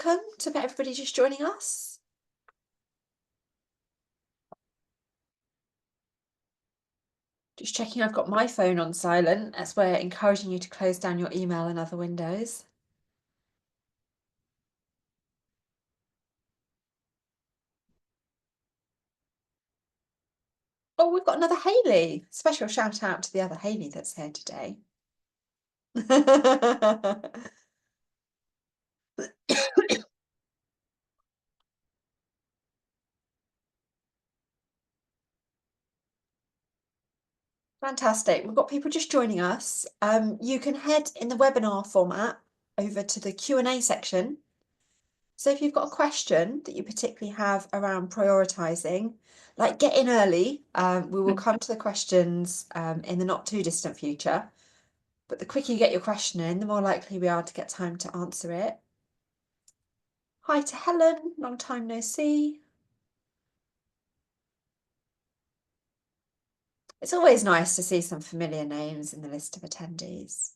welcome to everybody just joining us. Just checking I've got my phone on silent as we're encouraging you to close down your email and other windows. Oh, we've got another Hayley. Special shout out to the other Hayley that's here today. Fantastic. We've got people just joining us. You can head in the webinar format over to the Q&A section. So if you've got a question that you particularly have around prioritising, like get in early, we will come to the questions in the not too distant future. But the quicker you get your question in, the more likely we are to get time to answer it. Hi to Helen, long time no see. It's always nice to see some familiar names in the list of attendees.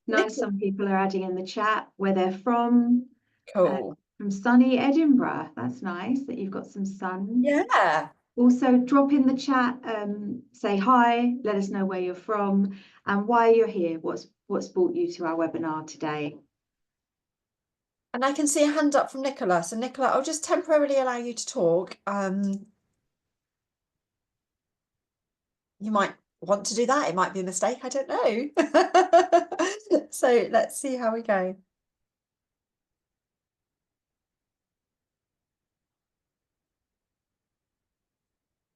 Nice, some people are adding in the chat where they're from. Cool. From sunny Edinburgh. That's nice that you've got some sun. Yeah. Also, drop in the chat, say hi, let us know where you're from and why you're here. What's brought you to our webinar today? And I can see a hand up from Nicola. So Nicola, I'll just temporarily allow you to talk. You might want to do that. It might be a mistake. I don't know. So let's see how we go.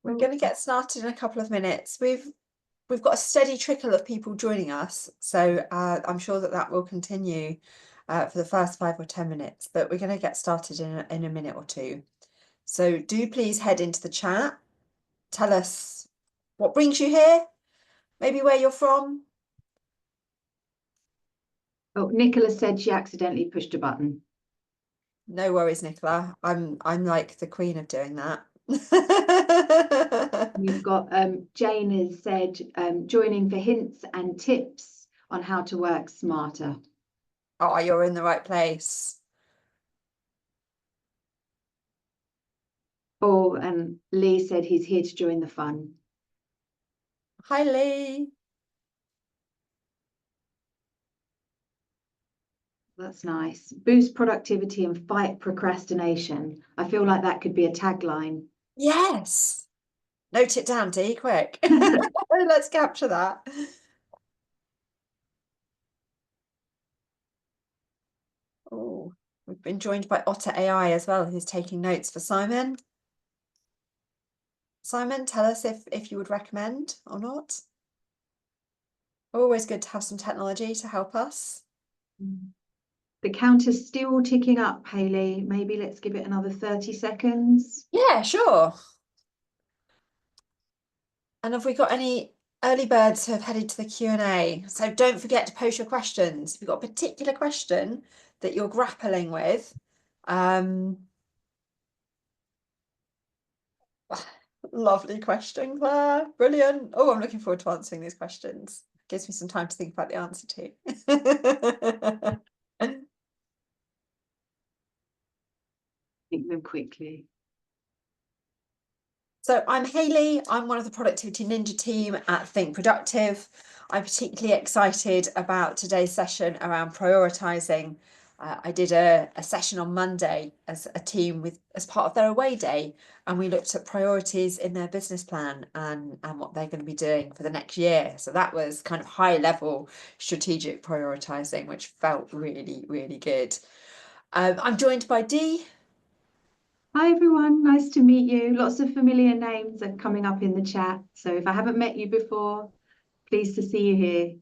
We're going to get started in a couple of minutes. We've got a steady trickle of people joining us, so I'm sure that will continue for the first 5 or 10 minutes, but we're going to get started in a minute or two. So do please head into the chat. Tell us what brings you here, maybe where you're from. Oh, Nicola said she accidentally pushed a button. No worries, Nicola. I'm like the queen of doing that. We've got Jane has said joining for hints and tips on how to work smarter. Oh, you're in the right place. Oh, and Lee said he's here to join the fun. Hi, Lee. That's nice. Boost productivity and fight procrastination. I feel like that could be a tagline. Yes. Note it down, Dee, quick. Let's capture that. Oh, we've been joined by Otter AI as well, who's taking notes for Simon. Simon, tell us if you would recommend or not. Always good to have some technology to help us. The counter's still ticking up, Hayley. Maybe let's give it another 30 seconds. Yeah, sure. And have we got any early birds who have headed to the Q&A? So don't forget to post your questions. If you've got a particular question that you're grappling with, lovely question, Claire. Brilliant. Oh, I'm looking forward to answering these questions. Gives me some time to think about the answer to. Think them quickly. So I'm Hayley. I'm one of the Productivity Ninja team at Think Productive. I'm particularly excited about today's session around prioritising. I did a session on Monday as a team as part of their away day, and we looked at priorities in their business plan and what they're going to be doing for the next year. So that was kind of high level strategic prioritising, which felt really, really good. I'm joined by Dee. Hi, everyone. Nice to meet you. Lots of familiar names are coming up in the chat. So if I haven't met you before, pleased to see you here.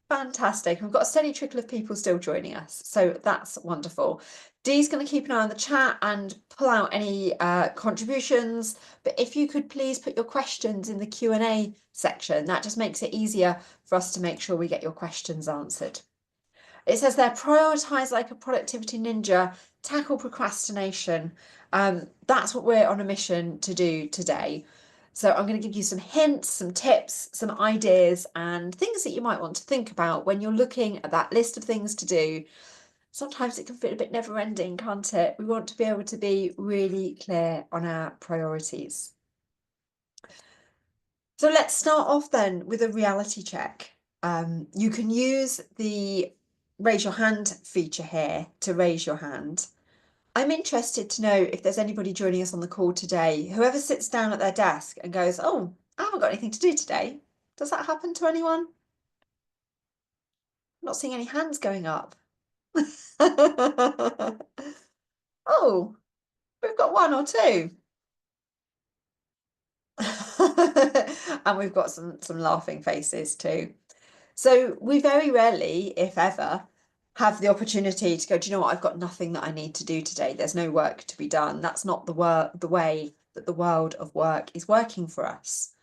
Fantastic. We've got a steady trickle of people still joining us, so that's wonderful. Dee's going to keep an eye on the chat and pull out any contributions, but if you could please put your questions in the Q&A section, that just makes it easier for us to make sure we get your questions answered. It says there, prioritise like a productivity ninja, tackle procrastination. That's what we're on a mission to do today. So I'm going to give you some hints, some tips, some ideas, and things that you might want to think about when you're looking at that list of things to do. Sometimes it can feel a bit never-ending, can't it? We want to be able to be really clear on our priorities. So let's start off then with a reality check. You can use the raise your hand feature here to raise your hand. I'm interested to know if there's anybody joining us on the call today, whoever sits down at their desk and goes, oh, I haven't got anything to do today. Does that happen to anyone? I'm not seeing any hands going up. Oh, we've got one or two. And we've got some laughing faces too. So we very rarely, if ever, have the opportunity to go, do you know what, I've got nothing that I need to do today. There's no work to be done. That's not the way that the world of work is working for us.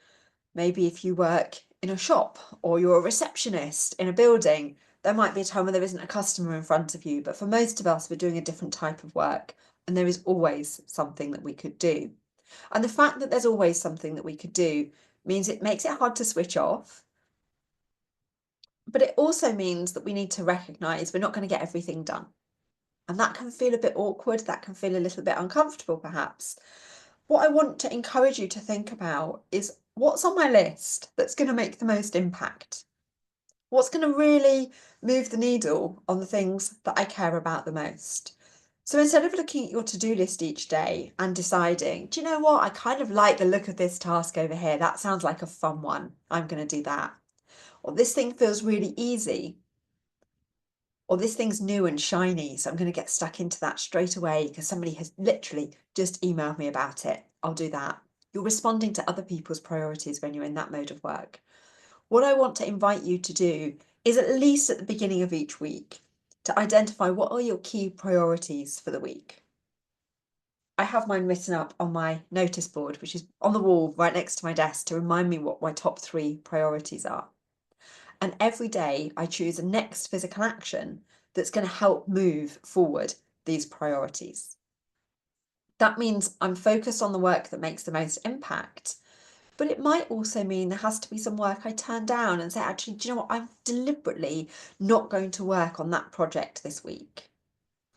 Maybe if you work in a shop or you're a receptionist in a building, there might be a time where there isn't a customer in front of you. But for most of us, we're doing a different type of work, and there is always something that we could do. And the fact that there's always something that we could do means it makes it hard to switch off. But it also means that we need to recognise we're not going to get everything done. And that can feel a bit awkward, that can feel a little bit uncomfortable perhaps. What I want to encourage you to think about is what's on my list that's going to make the most impact? What's going to really move the needle on the things that I care about the most? So instead of looking at your to-do list each day and deciding, do you know what, I kind of like the look of this task over here. That sounds like a fun one. I'm going to do that. Or this thing feels really easy. Or this thing's new and shiny, so I'm going to get stuck into that straight away because somebody has literally just emailed me about it. I'll do that. You're responding to other people's priorities when you're in that mode of work. What I want to invite you to do is, at least at the beginning of each week, to identify what are your key priorities for the week. I have mine written up on my notice board, which is on the wall right next to my desk, to remind me what my top 3 priorities are. And every day I choose a next physical action that's going to help move forward these priorities. That means I'm focused on the work that makes the most impact, but it might also mean there has to be some work I turn down and say, actually, do you know what? I'm deliberately not going to work on that project this week.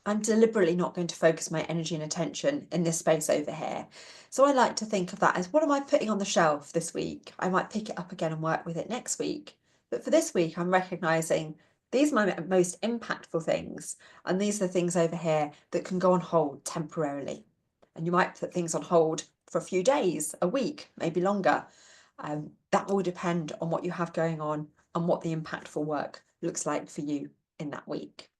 I'm deliberately not going to focus my energy and attention in this space over here. So I like to think of that as, what am I putting on the shelf this week? I might pick it up again and work with it next week. But for this week, I'm recognising these are my most impactful things. And these are the things over here that can go on hold temporarily. And you might put things on hold for a few days, a week, maybe longer. That will depend on what you have going on and what the impactful work looks like for you in that week.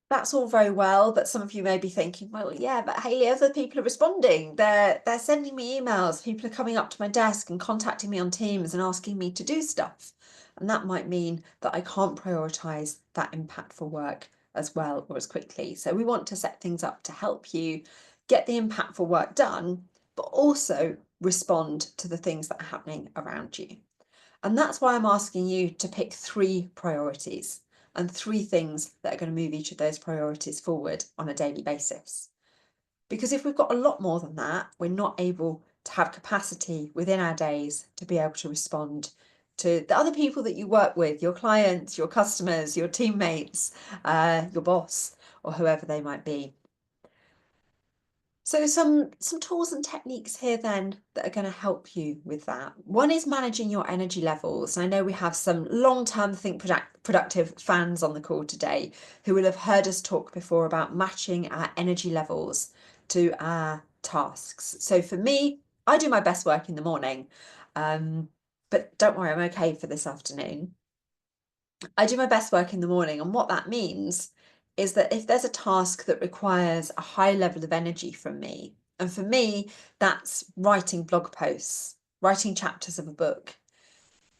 That's all very well, but some of you may be thinking, well, yeah, but Hayley, other people are responding. They're sending me emails. People are coming up to my desk and contacting me on Teams and asking me to do stuff. And that might mean that I can't prioritise that impactful work as well or as quickly. So we want to set things up to help you get the impactful work done, but also respond to the things that are happening around you. And that's why I'm asking you to pick 3 priorities and 3 things that are going to move each of those priorities forward on a daily basis. Because if we've got a lot more than that, we're not able to have capacity within our days to be able to respond to the other people that you work with, your clients, your customers, your teammates, your boss, or whoever they might be. So some tools and techniques here then that are going to help you with that. One is managing your energy levels. I know we have some long-term Think Productive fans on the call today who will have heard us talk before about matching our energy levels to our tasks. So for me, I do my best work in the morning, but don't worry, I'm okay for this afternoon. I do my best work in the morning, and what that means is that if there's a task that requires a high level of energy from me, and for me, that's writing blog posts, writing chapters of a book,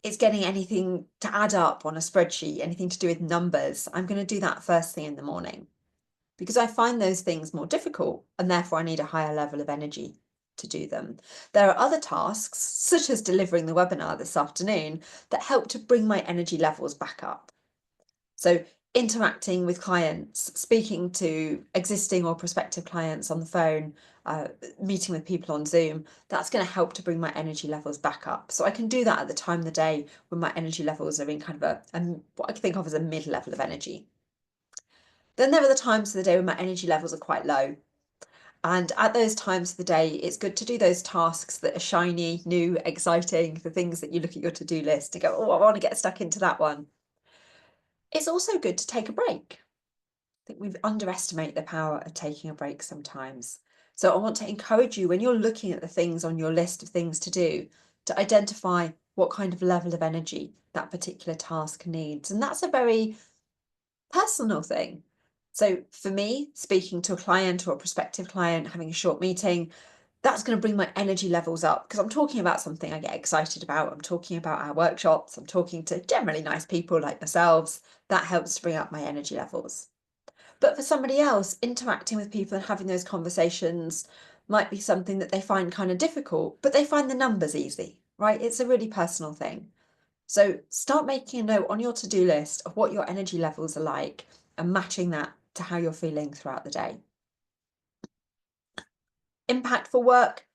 it's getting anything to add up on a spreadsheet, anything to do with numbers, I'm going to do that first thing in the morning because I find those things more difficult and therefore I need a higher level of energy to do them. There are other tasks, such as delivering the webinar this afternoon, that help to bring my energy levels back up. So interacting with clients, speaking to existing or prospective clients on the phone, meeting with people on Zoom, that's going to help to bring my energy levels back up. So I can do that at the time of the day when my energy levels are in kind of what I think of as a mid-level of energy. Then there are the times of the day when my energy levels are quite low. And at those times of the day, it's good to do those tasks that are shiny, new, exciting, the things that you look at your to-do list and go, oh, I want to get stuck into that one. It's also good to take a break. I think we underestimate the power of taking a break sometimes. So I want to encourage you, when you're looking at the things on your list of things to do, to identify what kind of level of energy that particular task needs. And that's a very personal thing. So for me, speaking to a client or a prospective client, having a short meeting, that's going to bring my energy levels up because I'm talking about something I get excited about. I'm talking about our workshops. I'm talking to generally nice people like yourselves. That helps to bring up my energy levels. But for somebody else, interacting with people and having those conversations might be something that they find kind of difficult, but they find the numbers easy, right? It's a really personal thing. So start making a note on your to-do list of what your energy levels are like and matching that to how you're feeling throughout the day. Impactful work.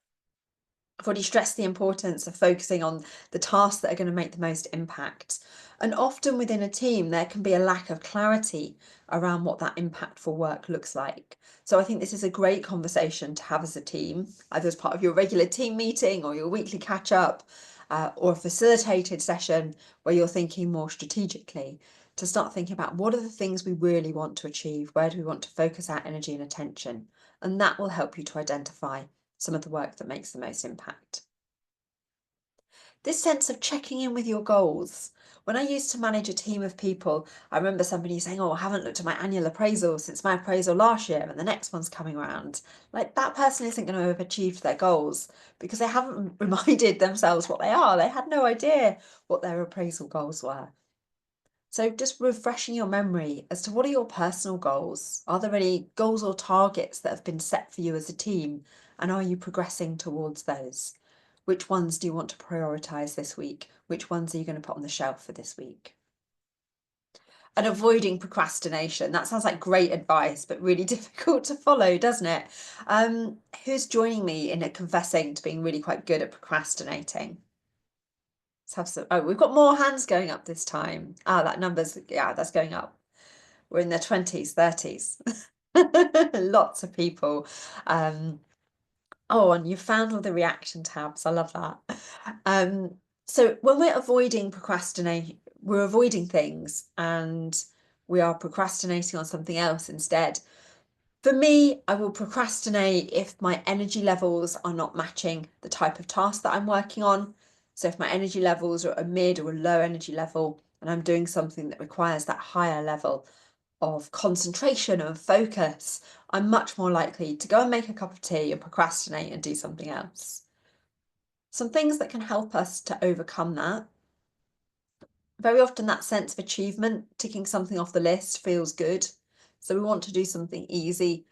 I've already stressed the importance of focusing on the tasks that are going to make the most impact. And often within a team, there can be a lack of clarity around what that impactful work looks like. So I think this is a great conversation to have as a team, either as part of your regular team meeting or your weekly catch up, or a facilitated session where you're thinking more strategically, to start thinking about what are the things we really want to achieve, where do we want to focus our energy and attention, and that will help you to identify some of the work that makes the most impact. This sense of checking in with your goals. When I used to manage a team of people, I remember somebody saying, oh, I haven't looked at my annual appraisal since my appraisal last year and the next one's coming around. Like, that person isn't going to have achieved their goals because they haven't reminded themselves what they are. They had no idea what their appraisal goals were. So just refreshing your memory as to what are your personal goals? Are there any goals or targets that have been set for you as a team? And are you progressing towards those? Which ones do you want to prioritise this week? Which ones are you going to put on the shelf for this week? And avoiding procrastination. That sounds like great advice, but really difficult to follow, doesn't it? Who's joining me in confessing to being really quite good at procrastinating? Let's have some. Oh, we've got more hands going up this time. Ah, that number's, yeah, that's going up. We're in their 20s, 30s. Lots of people. Oh, and you found all the reaction tabs. I love that. So when we're avoiding procrastinate, we're avoiding things and we are procrastinating on something else instead. For me, I will procrastinate if my energy levels are not matching the type of task that I'm working on. So if my energy levels are a mid or a low energy level and I'm doing something that requires that higher level of concentration and focus, I'm much more likely to go and make a cup of tea and procrastinate and do something else. Some things that can help us to overcome that. Very often that sense of achievement, ticking something off the list, feels good. So we want to do something easy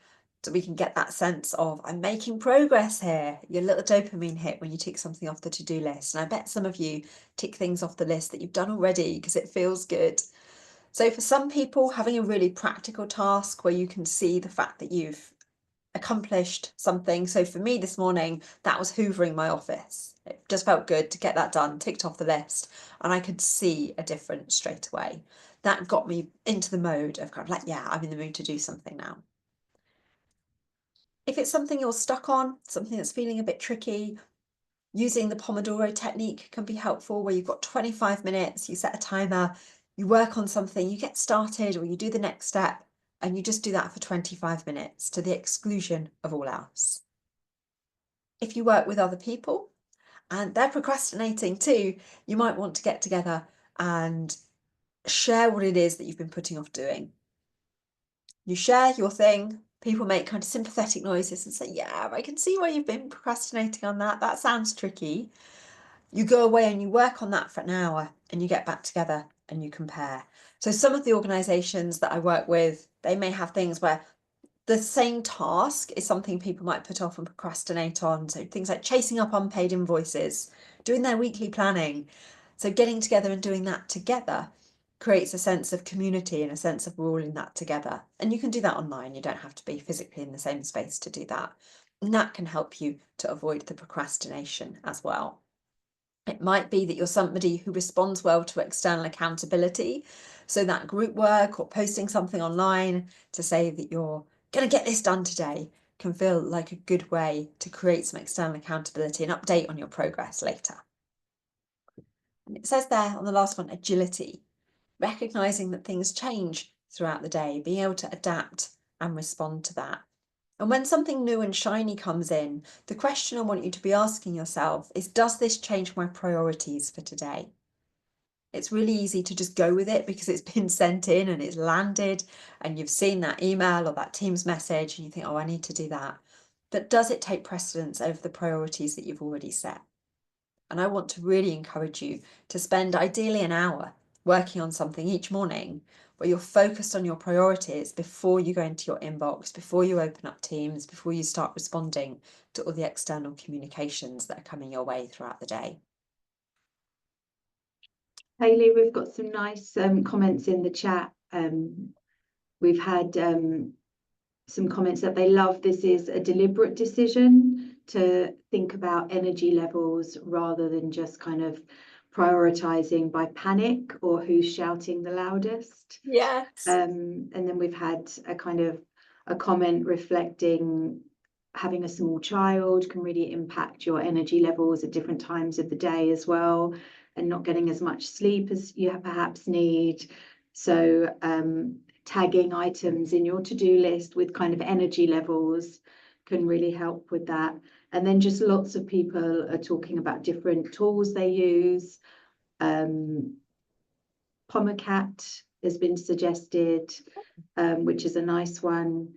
so we can get that sense of, I'm making progress here. Your little dopamine hit when you tick something off the to-do list. And I bet some of you tick things off the list that you've done already because it feels good. So for some people, having a really practical task where you can see the fact that you've accomplished something. So for me this morning, that was hoovering my office. It just felt good to get that done, ticked off the list, and I could see a difference straight away. That got me into the mode of kind of like, yeah, I'm in the mood to do something now. If it's something you're stuck on, something that's feeling a bit tricky, using the Pomodoro technique can be helpful, where you've got 25 minutes, you set a timer, you work on something, you get started, or you do the next step, and you just do that for 25 minutes to the exclusion of all else. If you work with other people and they're procrastinating too, you might want to get together and share what it is that you've been putting off doing. You share your thing, people make kind of sympathetic noises and say, yeah, I can see why you've been procrastinating on that. That sounds tricky. You go away and you work on that for an hour and you get back together and you compare. So some of the organisations that I work with, they may have things where the same task is something people might put off and procrastinate on. So things like chasing up unpaid invoices, doing their weekly planning. So getting together and doing that together creates a sense of community and a sense of we're all in that together. And you can do that online. You don't have to be physically in the same space to do that. And that can help you to avoid the procrastination as well. It might be that you're somebody who responds well to external accountability. So that group work or posting something online to say that you're going to get this done today can feel like a good way to create some external accountability and update on your progress later. And it says there on the last one, agility, recognizing that things change throughout the day, being able to adapt and respond to that. And when something new and shiny comes in, the question I want you to be asking yourself is, does this change my priorities for today? It's really easy to just go with it because it's been sent in and it's landed and you've seen that email or that Teams message and you think, oh, I need to do that. But does it take precedence over the priorities that you've already set? And I want to really encourage you to spend ideally an hour working on something each morning where you're focused on your priorities before you go into your inbox, before you open up Teams, before you start responding to all the external communications that are coming your way throughout the day. Hayley, we've got some nice comments in the chat. We've had some comments that they love. This is a deliberate decision to think about energy levels rather than just kind of prioritizing by panic or who's shouting the loudest. Yes. And then we've had a kind of a comment reflecting having a small child can really impact your energy levels at different times of the day as well, and not getting as much sleep as you perhaps need. So tagging items in your to-do list with kind of energy levels can really help with that. And then just lots of people are talking about different tools they use. Pomacat has been suggested, which is a nice one.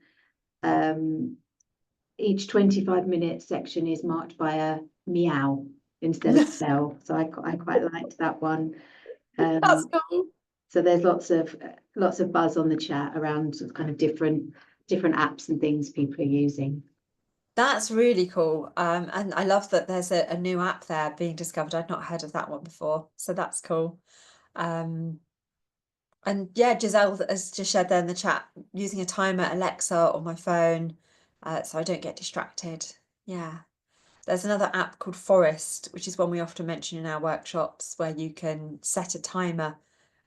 Each 25-minute section is marked by a meow instead of spell. So I quite liked that one. That's cool. So there's lots of buzz on the chat around sort of kind of different apps and things people are using. That's really cool. And I love that there's a new app there being discovered. I'd not heard of that one before. So that's cool. And yeah, Giselle has just shared there in the chat, using a timer, Alexa on my phone, so I don't get distracted. Yeah. There's another app called Forest, which is one we often mention in our workshops, where you can set a timer.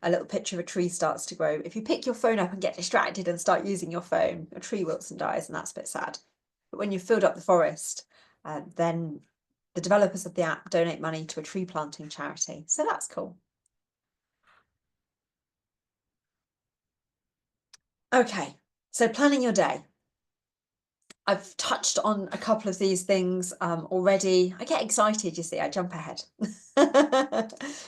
A little picture of a tree starts to grow. If you pick your phone up and get distracted and start using your phone, a tree wilts and dies, and that's a bit sad. But when you've filled up the forest, then the developers of the app donate money to a tree planting charity. So that's cool. Okay, so planning your day. I've touched on a couple of these things already. I get excited, you see, I jump ahead.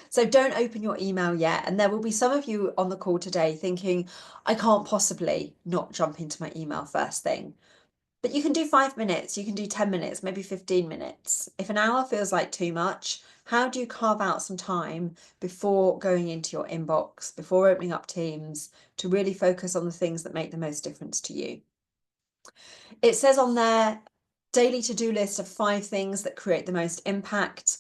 So don't open your email yet. And there will be some of you on the call today thinking, I can't possibly not jump into my email first thing. But you can do 5 minutes, you can do 10 minutes, maybe 15 minutes. If an hour feels like too much, how do you carve out some time before going into your inbox, before opening up Teams, to really focus on the things that make the most difference to you? It says on there, daily to-do list of 5 things that create the most impact.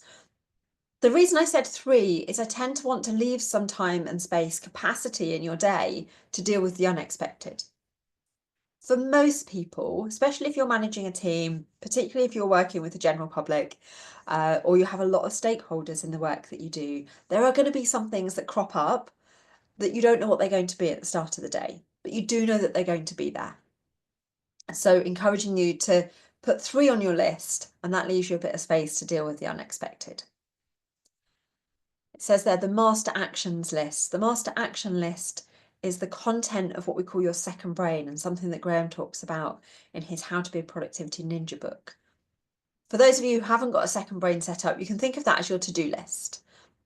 The reason I said 3 is I tend to want to leave some time and space, capacity in your day to deal with the unexpected. For most people, especially if you're managing a team, particularly if you're working with the general public, or you have a lot of stakeholders in the work that you do, there are going to be some things that crop up that you don't know what they're going to be at the start of the day, but you do know that they're going to be there. So encouraging you to put 3 on your list, and that leaves you a bit of space to deal with the unexpected. It says there, the master actions list. The master action list is the content of what we call your second brain, and something that Graham talks about in his How to Be a Productivity Ninja book. For those of you who haven't got a second brain set up, you can think of that as your to-do list.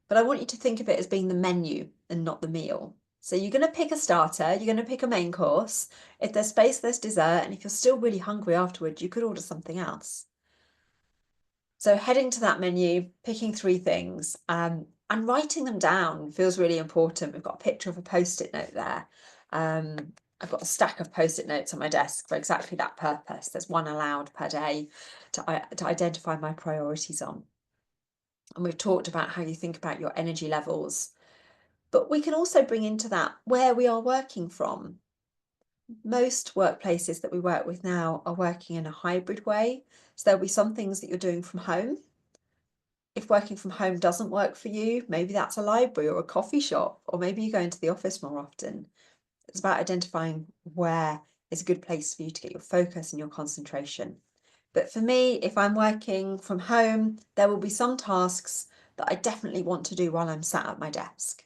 But I want you to think of it as being the menu and not the meal. So you're going to pick a starter, you're going to pick a main course. If there's space, there's dessert. And if you're still really hungry afterwards, you could order something else. So heading to that menu, picking 3 things, and writing them down feels really important. We've got a picture of a post-it note there. I've got a stack of post-it notes on my desk for exactly that purpose. There's 1 allowed per day to identify my priorities on. And we've talked about how you think about your energy levels. But we can also bring into that where we are working from. Most workplaces that we work with now are working in a hybrid way. So there'll be some things that you're doing from home. If working from home doesn't work for you, maybe that's a library or a coffee shop, or maybe you go into the office more often. It's about identifying where is a good place for you to get your focus and your concentration. But for me, if I'm working from home, there will be some tasks that I definitely want to do while I'm sat at my desk.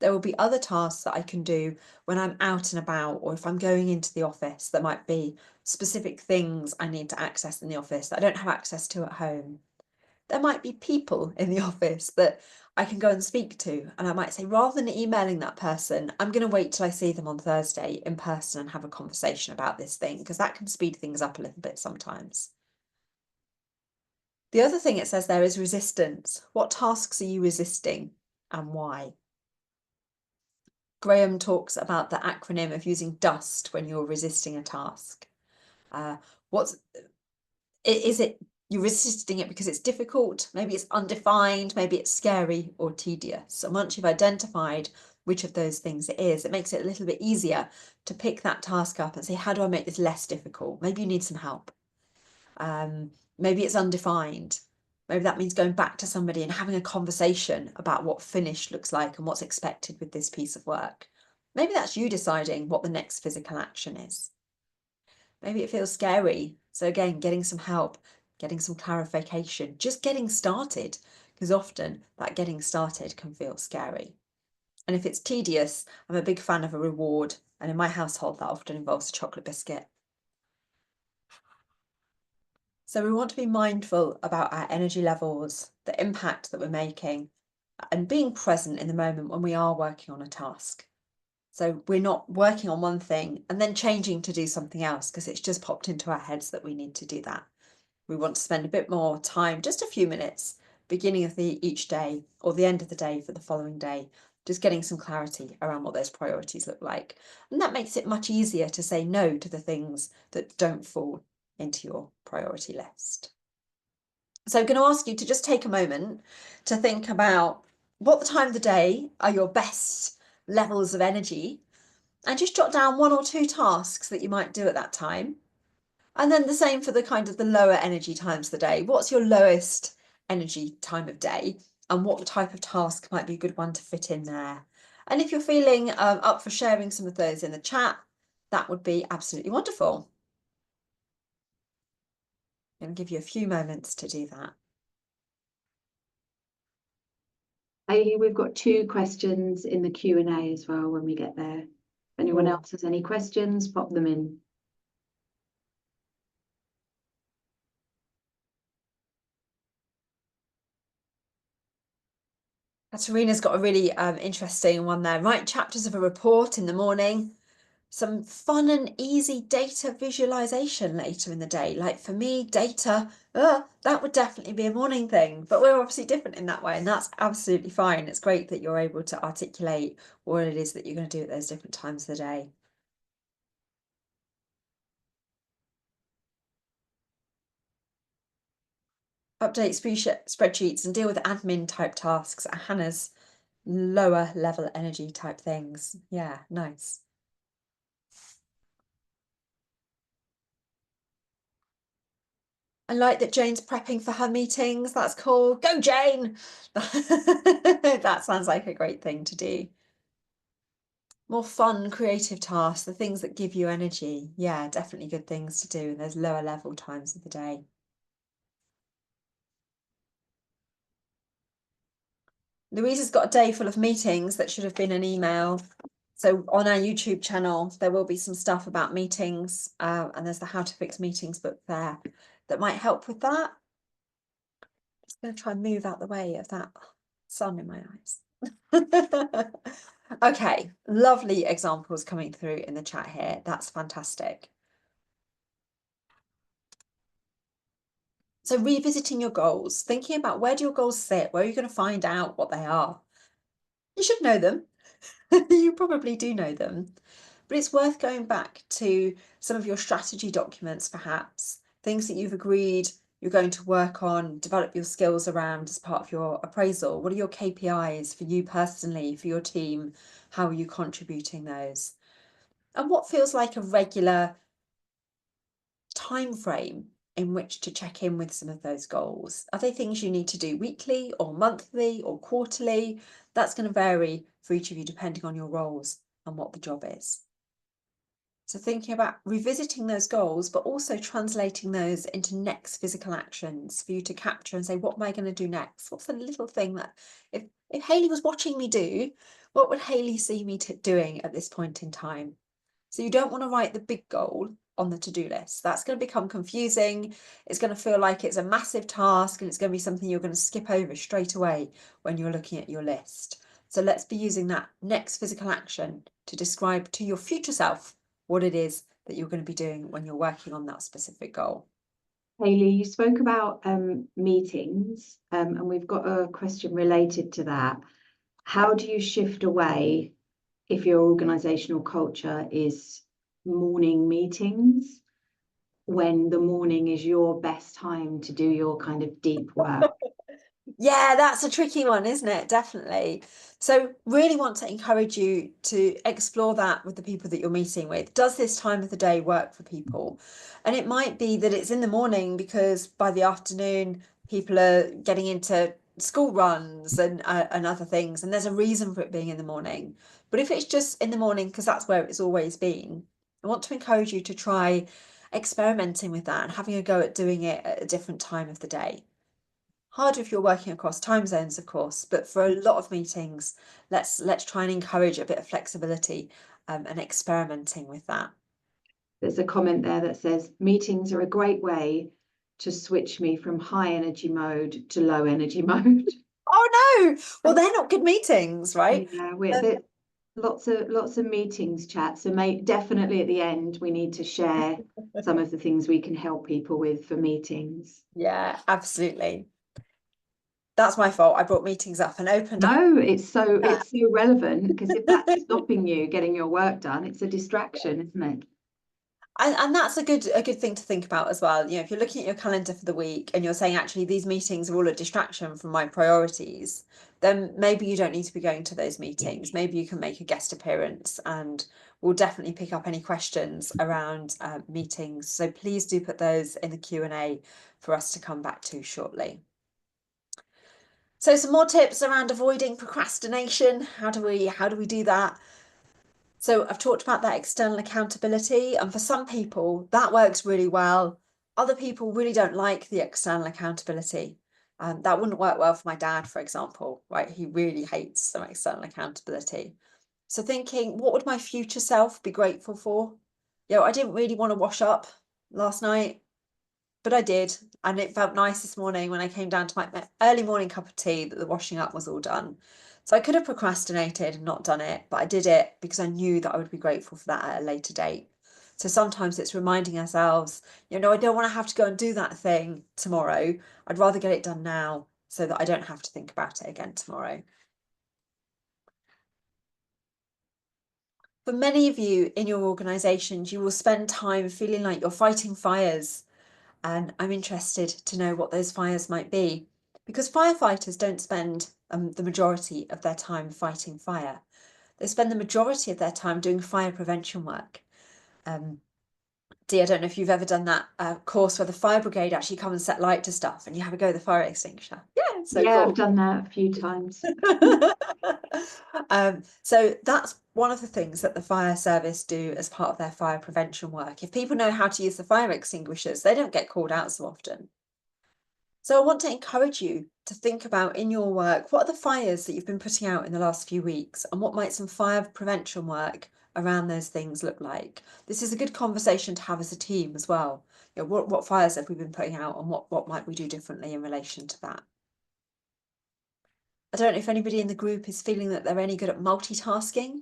There will be other tasks that I can do when I'm out and about, or if I'm going into the office. There might be specific things I need to access in the office that I don't have access to at home. There might be people in the office that I can go and speak to, and I might say, rather than emailing that person, I'm going to wait till I see them on Thursday in person and have a conversation about this thing, because that can speed things up a little bit sometimes. The other thing it says there is resistance. What tasks are you resisting and why? Graham talks about the acronym of using DUST when you're resisting a task. Is it you're resisting it because it's difficult? Maybe it's undefined, maybe it's scary or tedious. And once you've identified which of those things it is, it makes it a little bit easier to pick that task up and say, how do I make this less difficult? Maybe you need some help. Maybe it's undefined. Maybe that means going back to somebody and having a conversation about what finished looks like and what's expected with this piece of work. Maybe that's you deciding what the next physical action is. Maybe it feels scary. So again, getting some help, getting some clarification, just getting started, because often that getting started can feel scary. And if it's tedious, I'm a big fan of a reward. And in my household, that often involves a chocolate biscuit. So we want to be mindful about our energy levels, the impact that we're making, and being present in the moment when we are working on a task. So we're not working on one thing and then changing to do something else because it's just popped into our heads that we need to do that. We want to spend a bit more time, just a few minutes, beginning of each day or the end of the day for the following day, just getting some clarity around what those priorities look like. And that makes it much easier to say no to the things that don't fall into your priority list. So I'm going to ask you to just take a moment to think about what the time of the day are your best levels of energy, and just jot down 1 or 2 tasks that you might do at that time. And then the same for the kind of the lower energy times of the day. What's your lowest energy time of day, and what type of task might be a good one to fit in there? And if you're feeling up for sharing some of those in the chat, that would be absolutely wonderful. I'm going to give you a few moments to do that. Hayley, we've got 2 questions in the Q&A as well when we get there. If anyone else has any questions, pop them in. Katerina's got a really interesting one there. Write chapters of a report in the morning. Some fun and easy data visualization later in the day. Like for me, data, that would definitely be a morning thing, but we're obviously different in that way, and that's absolutely fine. It's great that you're able to articulate what it is that you're going to do at those different times of the day. Update spreadsheets and deal with admin type tasks at Hannah's lower level energy type things. Yeah, nice. I like that Jane's prepping for her meetings. That's cool. Go, Jane! That sounds like a great thing to do. More fun, creative tasks, the things that give you energy. Yeah, definitely good things to do in those lower level times of the day. Louisa's got a day full of meetings that should have been an email. So on our YouTube channel, there will be some stuff about meetings, and there's the How to Fix Meetings book there that might help with that. Just going to try and move out the way of that sun in my eyes. Okay, lovely examples coming through in the chat here. That's fantastic. So revisiting your goals, thinking about where do your goals sit? Where are you going to find out what they are? You should know them. You probably do know them, but it's worth going back to some of your strategy documents, perhaps things that you've agreed you're going to work on, develop your skills around as part of your appraisal? What are your KPIs for you personally, for your team? How are you contributing those? And what feels like a regular time frame in which to check in with some of those goals? Are they things you need to do weekly or monthly or quarterly? That's going to vary for each of you depending on your roles and what the job is. So thinking about revisiting those goals, but also translating those into next physical actions for you to capture and say, what am I going to do next? What's the little thing that if Hayley was watching me do, what would Hayley see me doing at this point in time? So you don't want to write the big goal on the to-do list. That's going to become confusing. It's going to feel like it's a massive task and it's going to be something you're going to skip over straight away when you're looking at your list. So let's be using that next physical action to describe to your future self what it is that you're going to be doing when you're working on that specific goal. Hayley, you spoke about meetings, and we've got a question related to that. How do you shift away if your organizational culture is morning meetings, when the morning is your best time to do your kind of deep work? Yeah, that's a tricky one, isn't it? Definitely. So really want to encourage you to explore that with the people that you're meeting with. Does this time of the day work for people? And it might be that it's in the morning because by the afternoon, people are getting into school runs and other things, and there's a reason for it being in the morning. But if it's just in the morning because that's where it's always been, I want to encourage you to try experimenting with that and having a go at doing it at a different time of the day. Harder if you're working across time zones, of course, but for a lot of meetings, let's try and encourage a bit of flexibility and experimenting with that. There's a comment there that says, meetings are a great way to switch me from high energy mode to low energy mode. Oh no! Well, they're not good meetings, right? Yeah, we're lots of meetings chat. So definitely at the end, we need to share some of the things we can help people with for meetings. Yeah, absolutely. That's my fault. I brought meetings up and opened up. No, it's so relevant, because if that's stopping you getting your work done, it's a distraction, isn't it? And that's a good thing to think about as well. You know, if you're looking at your calendar for the week and you're saying, actually, these meetings are all a distraction from my priorities, then maybe you don't need to be going to those meetings. Maybe you can make a guest appearance, and we'll definitely pick up any questions around meetings. So please do put those in the Q&A for us to come back to shortly. So some more tips around avoiding procrastination. How do we do that? So I've talked about that external accountability, and for some people that works really well. Other people really don't like the external accountability. That wouldn't work well for my dad, for example, right? He really hates some external accountability. So thinking, what would my future self be grateful for? You know, I didn't really want to wash up last night, but I did, and it felt nice this morning when I came down to my early morning cup of tea that the washing up was all done. So I could have procrastinated and not done it, but I did it because I knew that I would be grateful for that at a later date. So sometimes it's reminding ourselves, you know, I don't want to have to go and do that thing tomorrow. I'd rather get it done now so that I don't have to think about it again tomorrow. For many of you in your organisations, you will spend time feeling like you're fighting fires. And I'm interested to know what those fires might be, because firefighters don't spend the majority of their time fighting fire. They spend the majority of their time doing fire prevention work. Dee, I don't know if you've ever done that course where the fire brigade actually come and set light to stuff and you have a go with the fire extinguisher. Yeah, it's so Yeah, cool. I've done that a few times. So that's one of the things that the fire service do as part of their fire prevention work. If people know how to use the fire extinguishers, they don't get called out so often. So I want to encourage you to think about in your work, what are the fires that you've been putting out in the last few weeks, and what might some fire prevention work around those things look like? This is a good conversation to have as a team as well. You know, what fires have we been putting out, and what might we do differently in relation to that? I don't know if anybody in the group is feeling that they're any good at multitasking.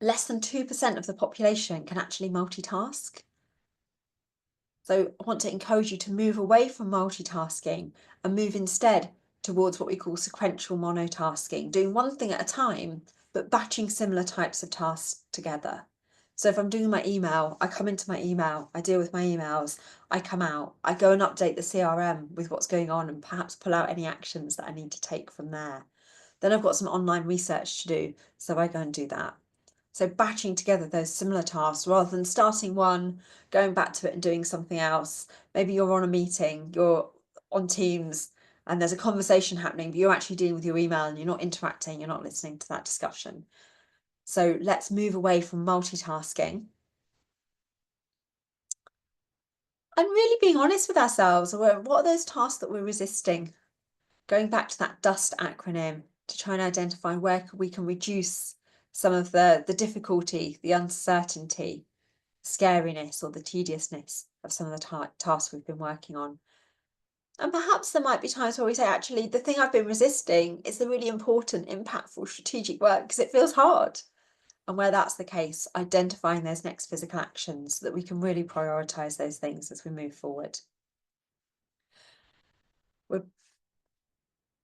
Less than 2% of the population can actually multitask. So I want to encourage you to move away from multitasking and move instead towards what we call sequential monotasking, doing one thing at a time, but batching similar types of tasks together. So if I'm doing my email, I come into my email, I deal with my emails, I come out, I go and update the CRM with what's going on and perhaps pull out any actions that I need to take from there. Then I've got some online research to do, so I go and do that. So batching together those similar tasks rather than starting one, going back to it and doing something else. Maybe you're on a meeting, you're on Teams, and there's a conversation happening, but you're actually dealing with your email and you're not interacting, you're not listening to that discussion. So let's move away from multitasking and really being honest with ourselves. What are those tasks that we're resisting? Going back to that DUST acronym to try and identify where we can reduce some of the difficulty, the uncertainty, scariness, or the tediousness of some of the tasks we've been working on. And perhaps there might be times where we say, actually, the thing I've been resisting is the really important, impactful, strategic work because it feels hard. And where that's the case, identifying those next physical actions so that we can really prioritise those things as we move forward.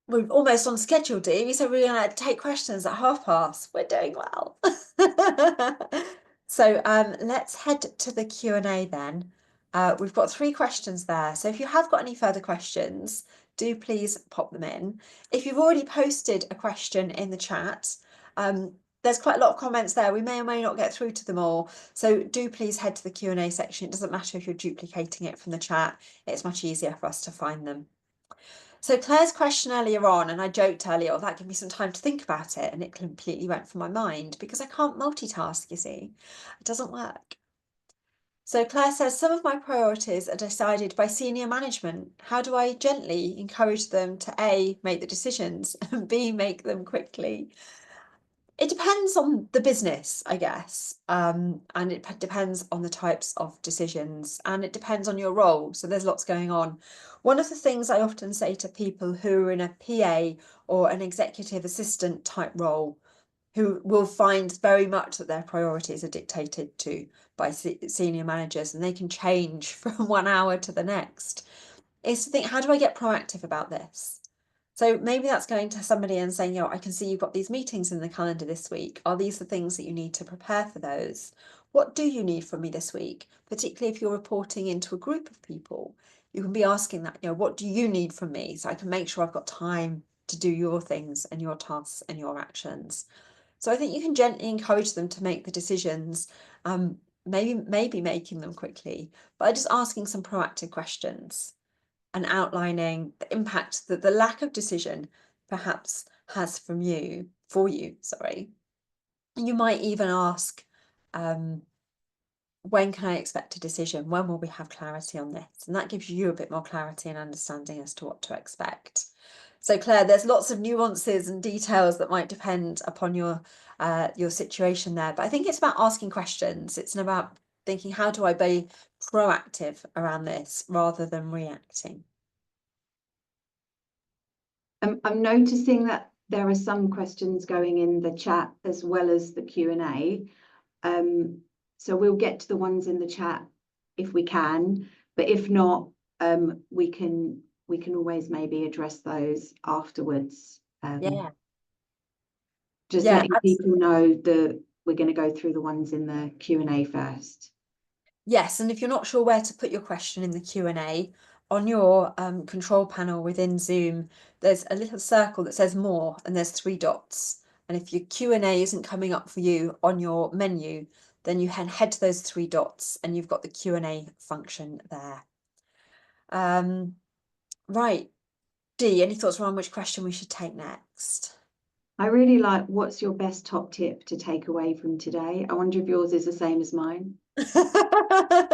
We're almost on schedule, Dee. We said we're going to take questions at past. We're doing well. So let's head to the Q&A then. We've got 3 questions there. So if you have got any further questions, do please pop them in. If you've already posted a question in the chat, there's quite a lot of comments there. We may or may not get through to them all. So do please head to the Q&A section. It doesn't matter if you're duplicating it from the chat. It's much easier for us to find them. So Claire's question earlier on, and I joked earlier, oh, that gave me some time to think about it, and it completely went from my mind because I can't multitask, you see. It doesn't work. So Claire says, some of my priorities are decided by senior management. How do I gently encourage them to A, make the decisions, and B, make them quickly? It depends on the business, I guess, and it depends on the types of decisions, and it depends on your role. So there's lots going on. One of the things I often say to people who are in a PA or an executive assistant type role, who will find very much that their priorities are dictated to by senior managers, and they can change from 1 hour to the next, is to think, how do I get proactive about this? So maybe that's going to somebody and saying, I can see you've got these meetings in the calendar this week. Are these the things that you need to prepare for those? What do you need from me this week? Particularly if you're reporting into a group of people, you can be asking that, what do you need from me? So I can make sure I've got time to do your things and your tasks and your actions. So I think you can gently encourage them to make the decisions, maybe making them quickly, by just asking some proactive questions and outlining the impact that the lack of decision perhaps has for you. You might even ask, when can I expect a decision? When will we have clarity on this? And that gives you a bit more clarity and understanding as to what to expect. So Claire, there's lots of nuances and details that might depend upon your situation there. But I think it's about asking questions. It's about thinking, how do I be proactive around this rather than reacting? I'm noticing that there are some questions going in the chat as well as the Q&A. So we'll get to the ones in the chat if we can, but if not, we can always maybe address those afterwards. Just letting people know that we're going to go through the ones in the Q&A first. Yes, and if you're not sure where to put your question in the Q&A, on your control panel within Zoom, there's a little circle that says more, and there's 3 dots. And if your Q&A isn't coming up for you on your menu, then you can head to those 3 dots and you've got the Q&A function there. Right, Dee, any thoughts around which question we should take next? I really like, what's your best top tip to take away from today? I wonder if yours is the same as mine.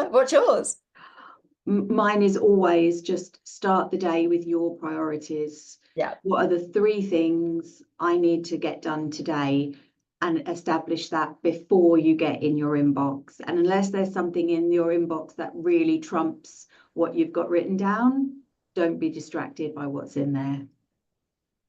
What's yours? Mine is always just start the day with your priorities. Yeah. What are the 3 things I need to get done today? And establish that before you get in your inbox. And unless there's something in your inbox that really trumps what you've got written down, don't be distracted by what's in there.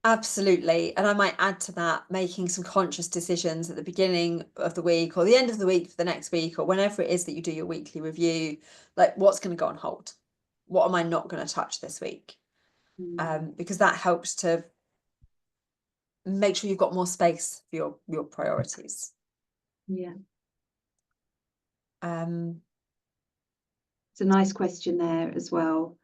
Absolutely. And I might add to that, making some conscious decisions at the beginning of the week or the end of the week for the next week, or whenever it is that you do your weekly review, like what's going to go on hold? What am I not going to touch this week? Because that helps to make sure you've got more space for your priorities. Yeah. It's a nice question there as well.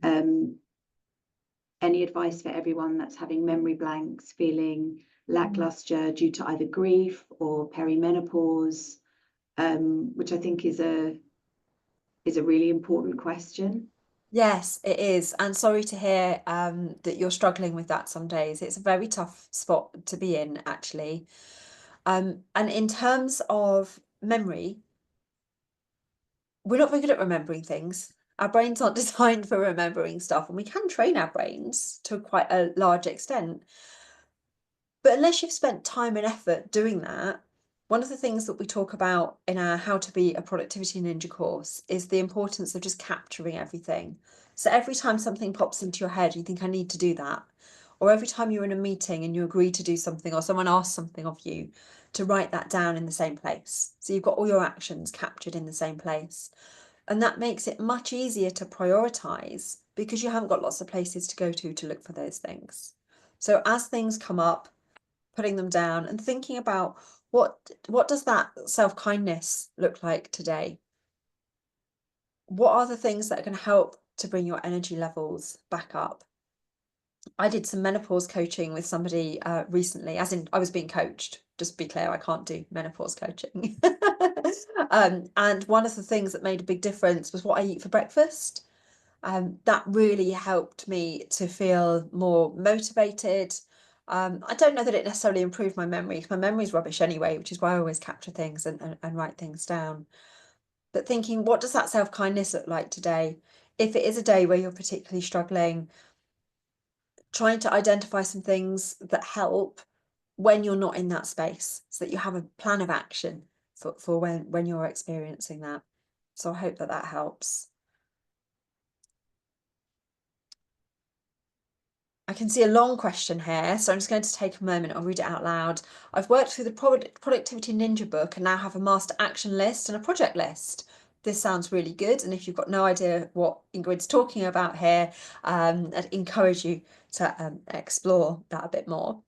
Any advice for everyone that's having memory blanks, feeling lackluster due to either grief or perimenopause, which I think is a really important question. Yes, it is. And sorry to hear that you're struggling with that some days. It's a very tough spot to be in, actually. And in terms of memory, we're not very good at remembering things. Our brains aren't designed for remembering stuff, and we can train our brains to quite a large extent. But unless you've spent time and effort doing that, one of the things that we talk about in our How to Be a Productivity Ninja course is the importance of just capturing everything. So every time something pops into your head, you think, I need to do that. Or every time you're in a meeting and you agree to do something, or someone asks something of you, to write that down in the same place. So you've got all your actions captured in the same place. And that makes it much easier to prioritize because you haven't got lots of places to go to look for those things. So as things come up, putting them down and thinking about what does that self-kindness look like today? What are the things that are going to help to bring your energy levels back up? I did some menopause coaching with somebody recently, as in I was being coached. Just to be clear, I can't do menopause coaching. And one of the things that made a big difference was what I eat for breakfast. That really helped me to feel more motivated. I don't know that it necessarily improved my memory, because my memory's rubbish anyway, which is why I always capture things and write things down. But thinking, what does that self-kindness look like today? If it is a day where you're particularly struggling, trying to identify some things that help when you're not in that space, so that you have a plan of action for when you're experiencing that. So I hope that that helps. I can see a long question here, so I'm just going to take a moment and read it out loud. I've worked through the Productivity Ninja book and now have a master action list and a project list. This sounds really good, and if you've got no idea what Ingrid's talking about here, I'd encourage you to explore that a bit more.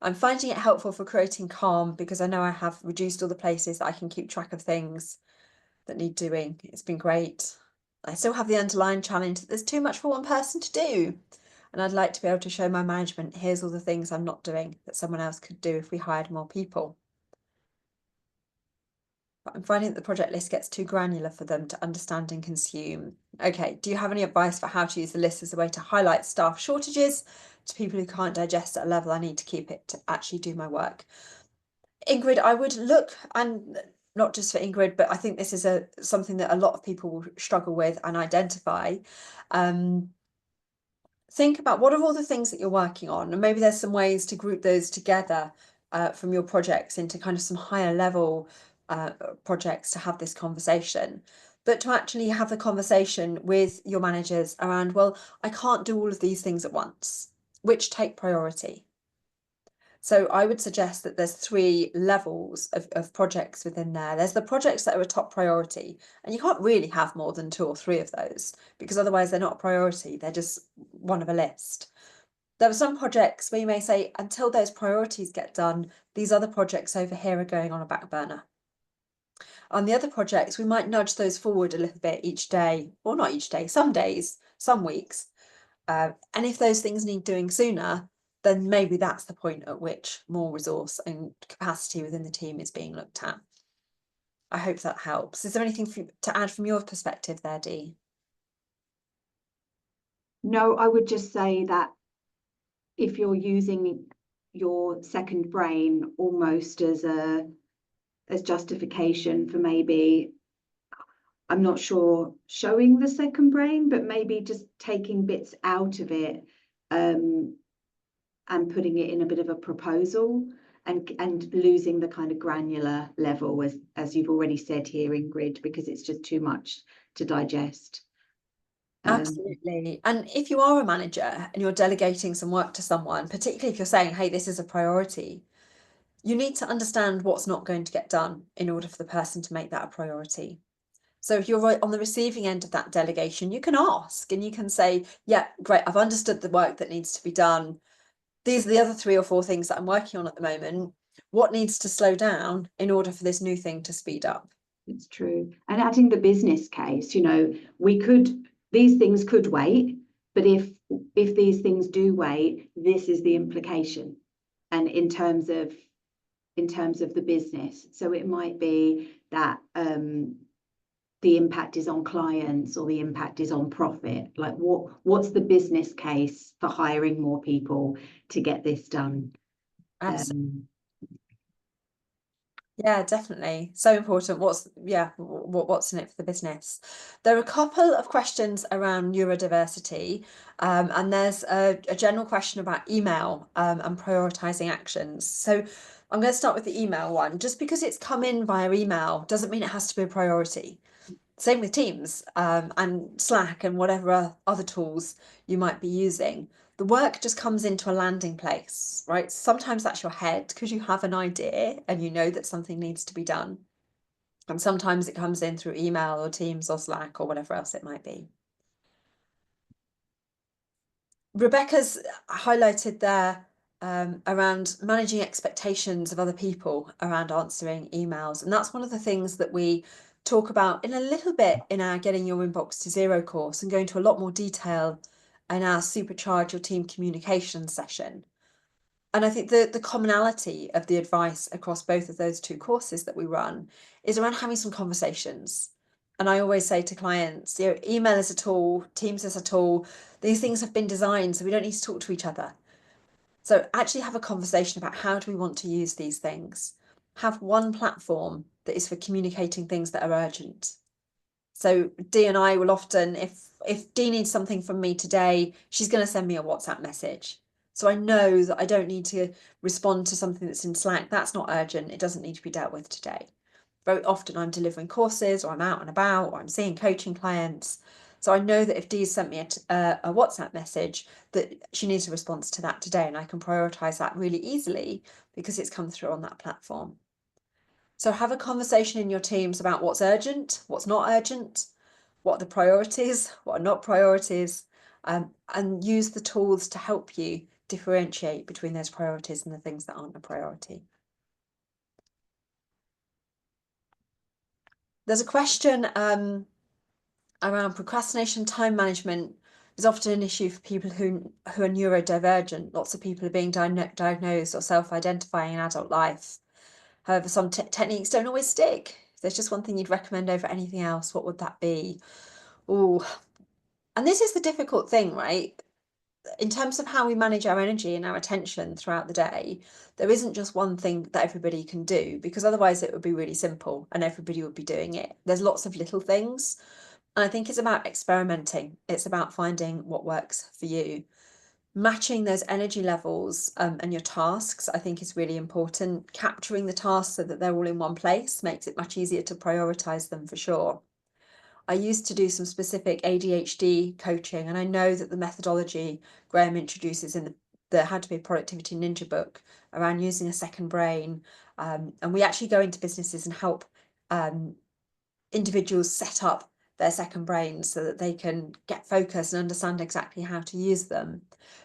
I'm finding it helpful for creating calm because I know I have reduced all the places that I can keep track of things that need doing. It's been great. I still have the underlying challenge that there's too much for one person to do. And I'd like to be able to show my management, here's all the things I'm not doing that someone else could do if we hired more people. But I'm finding that the project list gets too granular for them to understand and consume. Okay, do you have any advice for how to use the list as a way to highlight staff shortages to people who can't digest at a level I need to keep it to actually do my work? Ingrid, I would look, and not just for Ingrid, but I think this is something that a lot of people will struggle with and identify. Think about what are all the things that you're working on, and maybe there's some ways to group those together from your projects into kind of some higher level projects to have this conversation. But to actually have the conversation with your managers around, well, I can't do all of these things at once, which take priority. So I would suggest that there's 3 levels of projects within there. There's the projects that are a top priority, and you can't really have more than 2 or 3 of those, because otherwise they're not a priority, they're just one of a list. There are some projects where you may say, until those priorities get done, these other projects over here are going on a back burner. On the other projects, we might nudge those forward a little bit each day, or not each day, some days, some weeks. And if those things need doing sooner, then maybe that's the point at which more resource and capacity within the team is being looked at. I hope that helps. Is there anything to add from your perspective there, Dee? No, I would just say that if you're using your second brain almost as justification for maybe, I'm not sure, showing the second brain, but maybe just taking bits out of it and putting it in a bit of a proposal, and losing the kind of granular level, as you've already said here, Ingrid, because it's just too much to digest. Absolutely. And if you are a manager and you're delegating some work to someone, particularly if you're saying, hey, this is a priority, you need to understand what's not going to get done in order for the person to make that a priority. So if you're on the receiving end of that delegation, you can ask and you can say, yeah, great, I've understood the work that needs to be done. These are the other 3 or 4 things that I'm working on at the moment. What needs to slow down in order for this new thing to speed up? It's true. And adding the business case, you know, these things could wait, but if these things do wait, this is the implication. And in terms of the business. So it might be that the impact is on clients or the impact is on profit. Like what's the business case for hiring more people to get this done? Yeah, definitely. So important. What's in it for the business? There are a couple of questions around neurodiversity, and there's a general question about email and prioritizing actions. So I'm going to start with the email one. Just because it's come in via email doesn't mean it has to be a priority. Same with Teams and Slack and whatever other tools you might be using. The work just comes into a landing place, right? Sometimes that's your head because you have an idea and you know that something needs to be done. And sometimes it comes in through email or Teams or Slack or whatever else it might be. Rebecca's highlighted there around managing expectations of other people around answering emails. And that's one of the things that we talk about in a little bit in our Getting Your Inbox to Zero course and go into a lot more detail in our Supercharge Your Team Communication session. And I think the commonality of the advice across both of those two courses that we run is around having some conversations. And I always say to clients, you know, email is a tool, Teams is a tool. These things have been designed so we don't need to talk to each other. So actually have a conversation about how do we want to use these things. Have one platform that is for communicating things that are urgent. So Dee and I will often, if Dee needs something from me today, she's going to send me a WhatsApp message. So I know that I don't need to respond to something that's in Slack. That's not urgent. It doesn't need to be dealt with today. Very often I'm delivering courses or I'm out and about or I'm seeing coaching clients. So I know that if Dee's sent me a WhatsApp message, that she needs a response to that today, and I can prioritize that really easily because it's come through on that platform. So have a conversation in your teams about what's urgent, what's not urgent, what are the priorities, what are not priorities, and use the tools to help you differentiate between those priorities and the things that aren't a priority. There's a question around procrastination. Time management is often an issue for people who are neurodivergent. Lots of people are being diagnosed or self-identifying in adult life. However, some techniques don't always stick. If there's just one thing you'd recommend over anything else, what would that be? Oh, and this is the difficult thing, right? In terms of how we manage our energy and our attention throughout the day, there isn't just one thing that everybody can do, because otherwise it would be really simple and everybody would be doing it. There's lots of little things. And I think it's about experimenting. It's about finding what works for you. Matching those energy levels and your tasks, I think, is really important. Capturing the tasks so that they're all in one place makes it much easier to prioritize them for sure. I used to do some specific ADHD coaching, and I know that the methodology Graham introduces in the How to Be a Productivity Ninja book around using a second brain, and we actually go into businesses and help individuals set up their second brains so that they can get focused and understand exactly how to use them.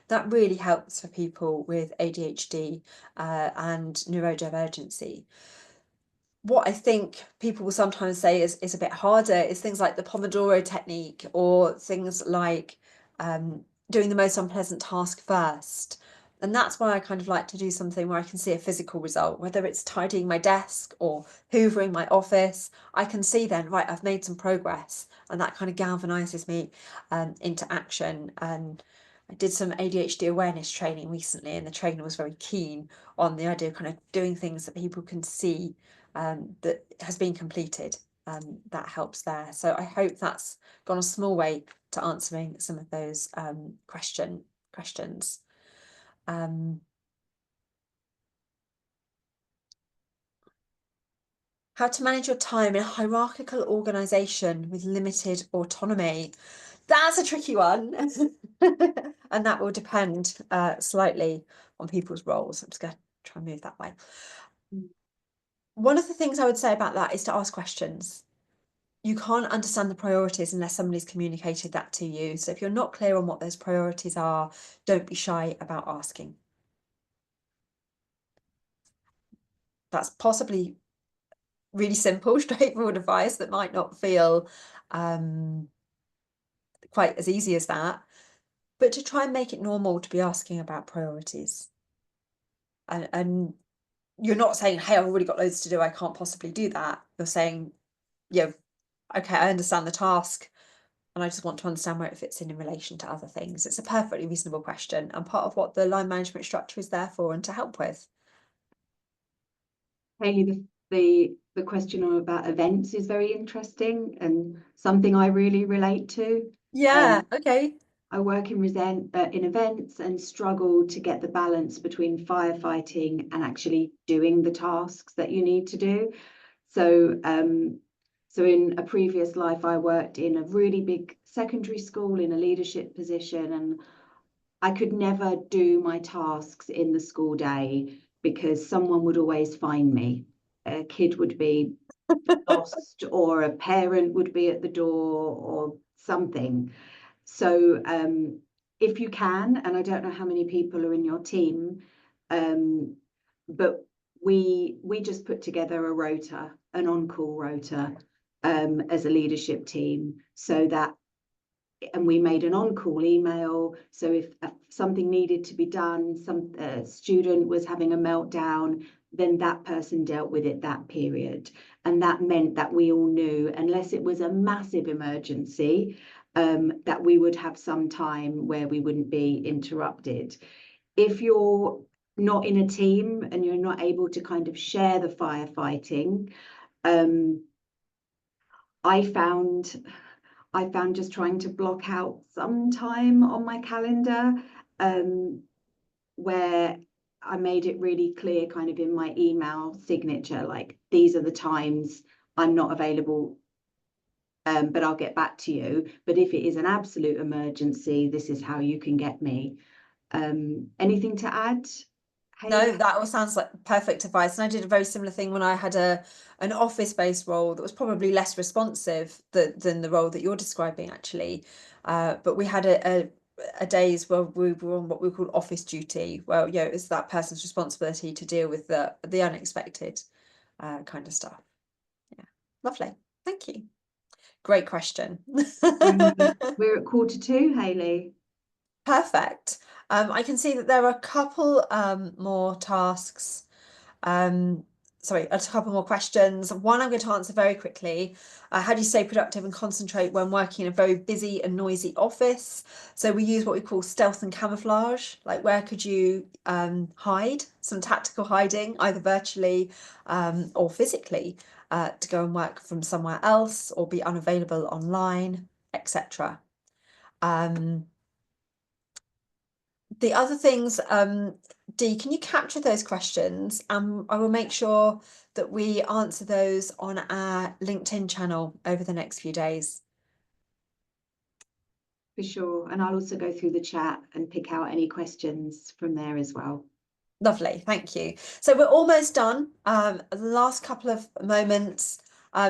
That really helps for people with ADHD and neurodivergency. What I think people will sometimes say is a bit harder is things like the Pomodoro technique, or things like doing the most unpleasant task first. And that's why I kind of like to do something where I can see a physical result, whether it's tidying my desk or hoovering my office. I can see then, right, I've made some progress, and that kind of galvanizes me into action. And I did some ADHD awareness training recently, and the trainer was very keen on the idea of kind of doing things that people can see that has been completed. That helps there. So I hope that's gone a small way to answering some of those questions. How to manage your time in a hierarchical organisation with limited autonomy. That's a tricky one. And that will depend slightly on people's roles. I'm just going to try and move that way. One of the things I would say about that is to ask questions. You can't understand the priorities unless somebody's communicated that to you. So if you're not clear on what those priorities are, don't be shy about asking. That's possibly really simple, straightforward advice that might not feel quite as easy as that, but to try and make it normal to be asking about priorities. And you're not saying, hey, I've already got loads to do, I can't possibly do that. You're saying, okay, I understand the task, and I just want to understand where it fits in relation to other things. It's a perfectly reasonable question, and part of what the line management structure is there for and to help with. Hayley, the question about events is very interesting and something I really relate to. Yeah, okay. I work in events and struggle to get the balance between firefighting and actually doing the tasks that you need to do. So, so in a previous life, I worked in a really big secondary school in a leadership position, and I could never do my tasks in the school day because someone would always find me. A kid would be lost, or a parent would be at the door, or something. So if you can, and I don't know how many people are in your team, but we just put together a rota, an on-call rota, as a leadership team, so that, and we made an on-call email. So if something needed to be done, some student was having a meltdown, then that person dealt with it that period. And that meant that we all knew, unless it was a massive emergency, that we would have some time where we wouldn't be interrupted. If you're not in a team and you're not able to kind of share the firefighting, I found just trying to block out some time on my calendar, where I made it really clear kind of in my email signature, like, these are the times I'm not available, but I'll get back to you. But if it is an absolute emergency, this is how you can get me. Anything to add, Hayley? No, that all sounds like perfect advice. And I did a very similar thing when I had an office-based role that was probably less responsive than the role that you're describing, actually. But we had a days where we were on what we call office duty, where it's that person's responsibility to deal with the unexpected kind of stuff. Yeah, lovely. Thank you. Great question. We're at 1:45, Hayley. Perfect. I can see that there are a couple more tasks. Sorry, a couple more questions. One I'm going to answer very quickly. How do you stay productive and concentrate when working in a very busy and noisy office? So we use what we call stealth and camouflage. Like, where could you hide? Some tactical hiding, either virtually or physically, to go and work from somewhere else or be unavailable online, etc. The other things, Dee, can you capture those questions? I will make sure that we answer those on our LinkedIn channel over the next few days. For sure. And I'll also go through the chat and pick out any questions from there as well. Lovely, thank you. So we're almost done. The last couple of moments,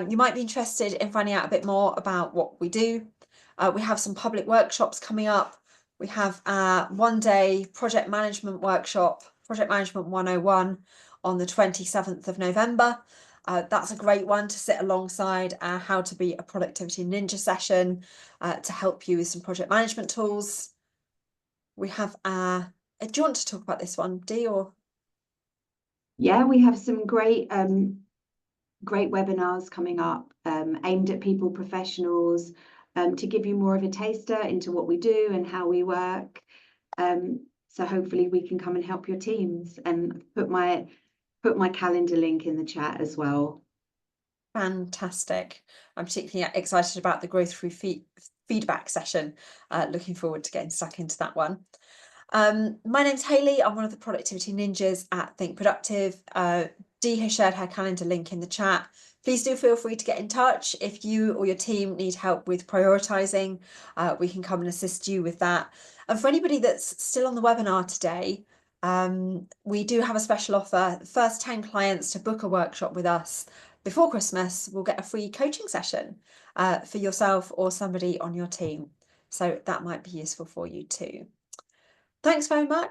you might be interested in finding out a bit more about what we do. We have some public workshops coming up. We have our one-day project management workshop, Project Management 101, on the 27th of November. That's a great one to sit alongside our How to Be a Productivity Ninja session to help you with some project management tools. We have our... Do you want to talk about this one, Dee, or? Yeah, we have some great webinars coming up, aimed at people professionals, to give you more of a taster into what we do and how we work. So hopefully we can come and help your teams, and put my calendar link in the chat as well. Fantastic. I'm particularly excited about the growth through feedback session. Looking forward to getting stuck into that one. My name's Hayley. I'm one of the Productivity Ninjas at Think Productive. Dee has shared her calendar link in the chat. Please do feel free to get in touch if you or your team need help with prioritising. We can come and assist you with that. And for anybody that's still on the webinar today, we do have a special offer. The first 10 clients to book a workshop with us before Christmas will get a free coaching session for yourself or somebody on your team. So that might be useful for you too. Thanks very much.